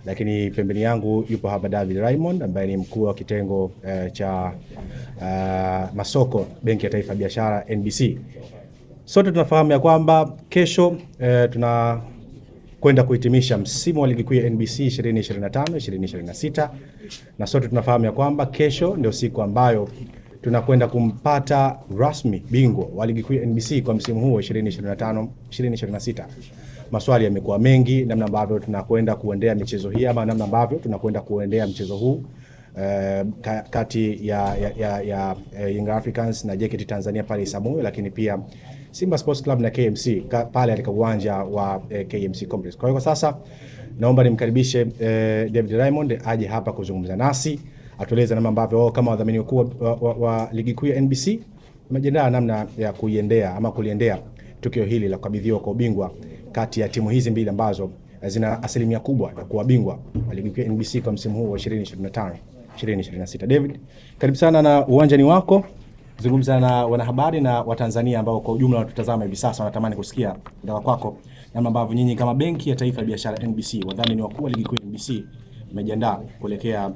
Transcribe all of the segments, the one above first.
lakini pembeni yangu yupo hapa David Raymond ambaye ni mkuu wa kitengo cha masoko Benki ya Taifa ya Biashara NBC. Sote tunafahamu ya kwamba kesho tunakwenda kuhitimisha msimu wa ligi kuu ya NBC 2025-2026, na sote tunafahamu ya kwamba kesho ndio siku ambayo tunakwenda kumpata rasmi bingwa wa ligi kuu ya NBC kwa msimu huu 2025-2026. Maswali yamekuwa mengi namna ambavyo tunakwenda kuendea michezo hii ama namna ambavyo tunakwenda kuendea mchezo huu kati ya Young Africans na JKT Tanzania pale Isamuyo, lakini pia Simba Sports Club na KMC pale katika uwanja wa KMC Complex. Kwa hiyo sasa naomba nimkaribishe David Raymond aje hapa kuzungumza nasi, atueleze namna ambavyo kama wadhamini wakuu wa ligi kuu ya NBC wamejiandaa namna ya kuliendea tukio hili la kukabidhiwa kwa ubingwa kati ya timu hizi mbili ambazo zina asilimia kubwa ya kuwa bingwa wa ligi kuu ya NBC kwa msimu huu wa 2025-2026. David, karibu sana na uwanjani wako. Zungumza na wanahabari na Watanzania ambao kwa ujumla wanatutazama hivi sasa, wanatamani kusikia kutoka kwako namna ambavyo nyinyi kama Benki ya Taifa ya Biashara NBC, wadhamini wakuu wa ligi kuu ya NBC, mmejiandaa kuelekea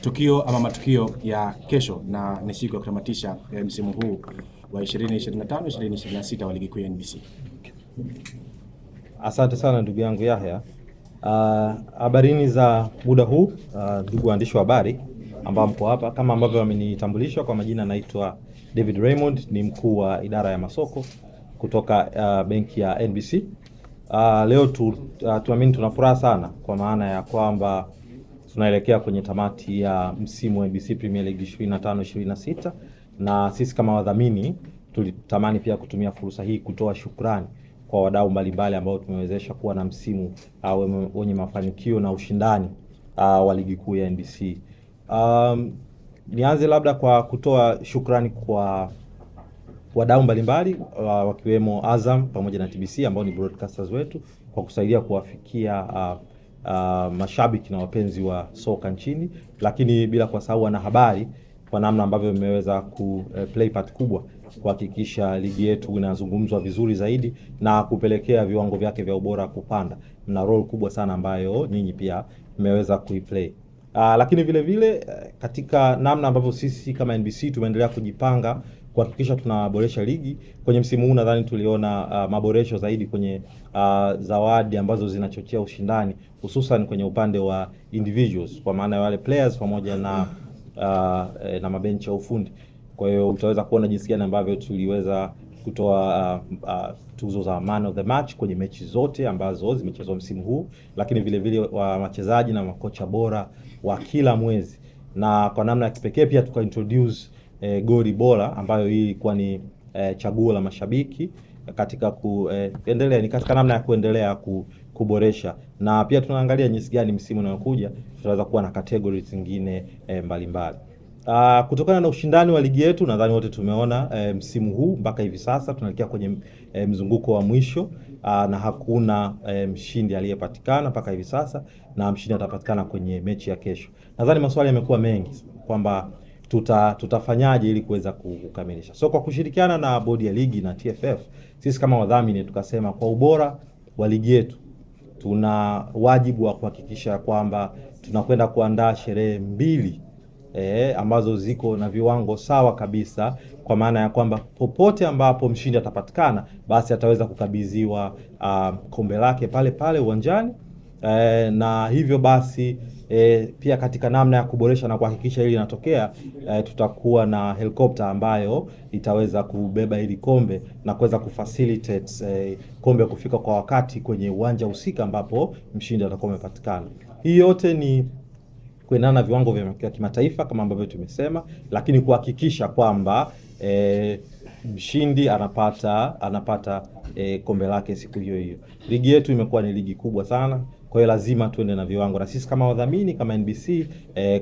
tukio ama matukio ya kesho, na ni siku ya kutamatisha msimu huu wa 2025-2026 wa ligi kuu ya NBC. Asante sana ndugu yangu Yahya. Habarini za muda huu, ndugu waandishi wa habari ambao mko hapa. Kama ambavyo wamenitambulisha, kwa majina naitwa David Raymond, ni mkuu wa idara ya masoko kutoka benki ya NBC. Leo tuamini tuna furaha sana kwa maana ya kwamba tunaelekea kwenye tamati ya msimu wa NBC Premier League 25-26, na sisi kama wadhamini tulitamani pia kutumia fursa hii kutoa shukrani kwa wadau mbalimbali ambao tumewezesha kuwa na msimu wenye mafanikio na ushindani wa ligi kuu ya NBC. Nianze labda kwa kutoa shukrani kwa wadau mbalimbali wakiwemo Azam pamoja na TBC ambao ni broadcasters wetu kwa kusaidia kuwafikia mashabiki na wapenzi wa soka nchini, lakini bila kusahau wanahabari kwa namna ambavyo mmeweza ku play part kubwa kuhakikisha ligi yetu inazungumzwa vizuri zaidi na kupelekea viwango vyake vya ubora kupanda. Mna role kubwa sana ambayo nyinyi pia mmeweza kuiplay. Lakini vile vile katika namna ambavyo sisi kama NBC tumeendelea kujipanga kuhakikisha tunaboresha ligi kwenye msimu huu, nadhani tuliona maboresho zaidi kwenye zawadi ambazo zinachochea ushindani, hususan kwenye upande wa individuals, kwa maana ya wale players pamoja na mabenchi ya ufundi. Kwa hiyo utaweza kuona jinsi gani ambavyo tuliweza kutoa tuzo za man of the match kwenye mechi zote ambazo zimechezwa msimu huu, lakini vile vile wa wachezaji na makocha bora wa kila mwezi, na kwa namna ya kipekee pia tukaintroduce goli bora ambayo hii ilikuwa ni chaguo la mashabiki katika kuendelea, ni katika namna ya kuendelea kuboresha, na pia tunaangalia jinsi gani msimu unaokuja tutaweza kuwa na categories zingine mbalimbali. Kutokana na ushindani wa ligi yetu, nadhani wote tumeona msimu huu mpaka hivi sasa tunaelekea kwenye mzunguko wa mwisho, na hakuna mshindi aliyepatikana mpaka hivi sasa, na mshindi atapatikana kwenye mechi ya kesho. Nadhani maswali yamekuwa mengi kwamba tutafanyaje ili kuweza kukamilisha. So kwa kushirikiana na bodi ya ligi na TFF, sisi kama wadhamini tukasema kwa ubora wa ligi yetu tuna wajibu wa kuhakikisha kwamba tunakwenda kuandaa sherehe mbili ambazo ziko na viwango sawa kabisa, kwa maana ya kwamba popote ambapo mshindi atapatikana basi ataweza kukabidhiwa kombe lake pale pale uwanjani, na hivyo basi pia katika namna ya kuboresha na kuhakikisha hili linatokea, tutakuwa na helikopta ambayo itaweza kubeba hili kombe na kuweza kufacilitate kombe kufika kwa wakati kwenye uwanja husika ambapo mshindi atakuwa amepatikana. Hii yote ni kuendana na viwango vya kimataifa kama ambavyo tumesema, lakini kuhakikisha kwamba mshindi anapata kombe lake siku hiyo hiyo. Ligi yetu imekuwa ni ligi kubwa sana, kwa hiyo lazima tuende na viwango, na sisi kama wadhamini kama NBC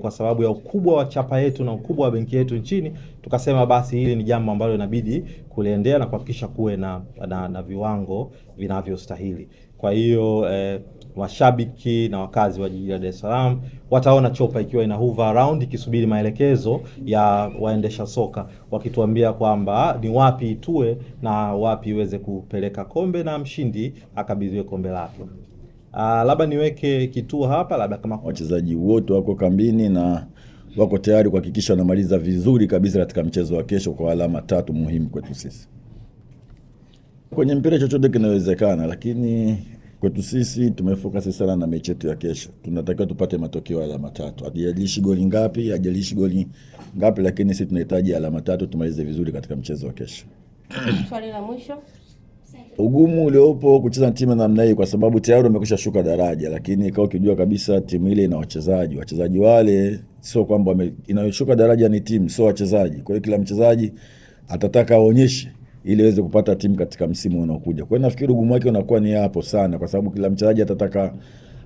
kwa sababu ya ukubwa wa chapa yetu na ukubwa wa benki yetu nchini, tukasema basi hili ni jambo ambalo inabidi kuliendea na kuhakikisha kuwe na viwango vinavyostahili. Kwa hiyo washabiki na wakazi wa jiji la Dar es Salaam wataona chopa ikiwa ina hover around ikisubiri maelekezo ya waendesha soka, wakituambia kwamba ni wapi itue na wapi iweze kupeleka kombe na mshindi akabidhiwe kombe lake. Labda niweke kituo hapa, labda kama wachezaji wote wako kambini na wako tayari kuhakikisha wanamaliza vizuri kabisa katika mchezo wa kesho kwa alama 3 muhimu kwetu sisi. Kwenye mpira chochote kinawezekana, lakini kwetu sisi tumefocus sana na mechi yetu ya kesho. Tunatakiwa tupate matokeo ya alama 3. Hajalishi goli ngapi, lakini sisi tunahitaji alama 3 tumalize vizuri katika mchezo wa kesho. Swali la mwisho. Ugumu uliopo kucheza timu namna hii kwa sababu tayari wamekwisha shuka daraja, lakini kama ukijua kabisa timu ile ina wachezaji wale sio kwamba inayoshuka daraja ni timu, sio wachezaji. Kwa hiyo kila mchezaji atataka aonyeshe ili aweze kupata timu katika msimu unaokuja. Kwa hiyo nafikiri ugumu wake unakuwa ni hapo sana, kwa sababu kila mchezaji atataka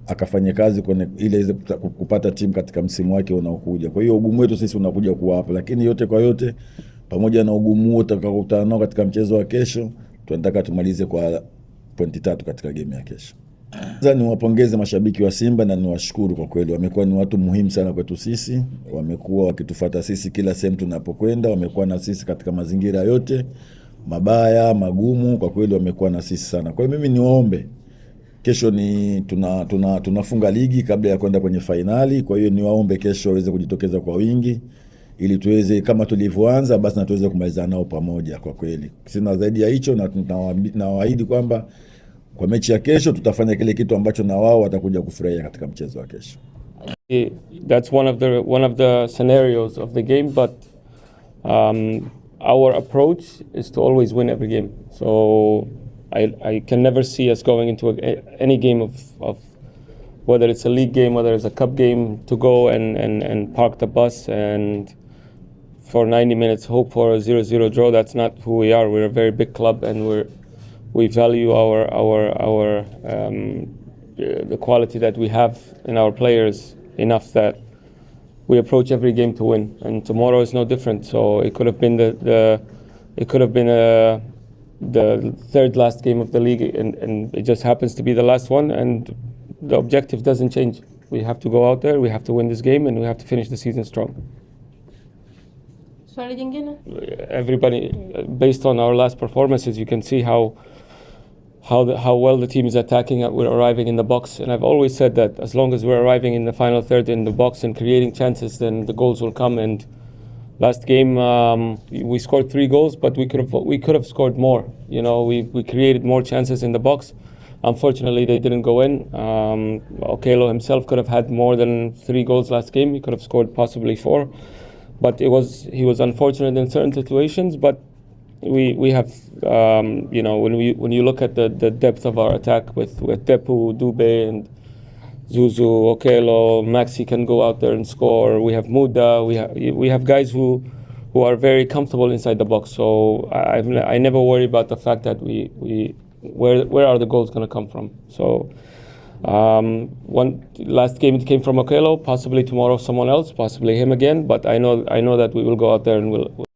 akafanye kazi ili aweze kupata timu katika msimu wake unaokuja. Kwa hiyo ugumu wetu sisi unakuja kuwa hapo, lakini yote kwa yote, pamoja na ugumu wote utakao nao katika mchezo wa kesho, tunataka tumalize kwa pointi 3 katika game ya kesho. Sasa niwapongeze mashabiki wa Simba na niwashukuru kwa kweli, wamekuwa ni watu muhimu sana kwetu sisi, wamekuwa wakitufuata sisi kila sehemu tunapokwenda, wamekuwa na sisi katika mazingira yote mabaya magumu, kwa kweli wamekuwa na sisi sana. Kwa hiyo mimi niwaombe, kesho ni tunafunga ligi kabla ya kwenda kwenye fainali, kwa hiyo niwaombe kesho waweze kujitokeza kwa wingi ili tuweze kama tulivyoanza basi na tuweze kumaliza nao pamoja. Kwa kweli sina zaidi ya hicho, na nawaahidi kwamba kwa mechi ya kesho tutafanya kile kitu ambacho na wao watakuja kufurahia katika mchezo wa kesho. That's one of the scenarios of the game, but our approach is to always win every game. So I can never see us going into any game of whether it's a league game, whether it's a cup game, to go and park the bus and for 90 minutes hope for a 0-0 draw. That's not who we are. We're a very big club, and we value the quality that we have in our players enough that we approach every game to win. And tomorrow is no different. So it could have been the third last game of the league, and it just happens to be the last one. And the objective doesn't change. We have to go out there, we have to win this game, and we have to finish the season strong. Swali jingine? Everybody, based on our last performances, you can see how well the team is attacking. We're arriving in the box, and I've always said that as long as we're arriving in the final third in the box and creating chances, then the goals will come. And last game we scored 3 goals, but we could have scored more. You know, we created more chances in the box. Unfortunately, they didn't go in. Okello himself could have had more than 3 goals last game. He could have scored possibly 4, but he was unfortunate in certain situations. But we have, you know, when you look at the depth of our attack with Tepu, Dube, and Zuzu, Okello, Maxi can go out there and score. We have Muda. We have guys who are very comfortable inside the box. So I never worry about the fact that where are the goals going to come from. So one last game it came from Okello, possibly tomorrow someone else, possibly him again. But I know that we will go out there and we'll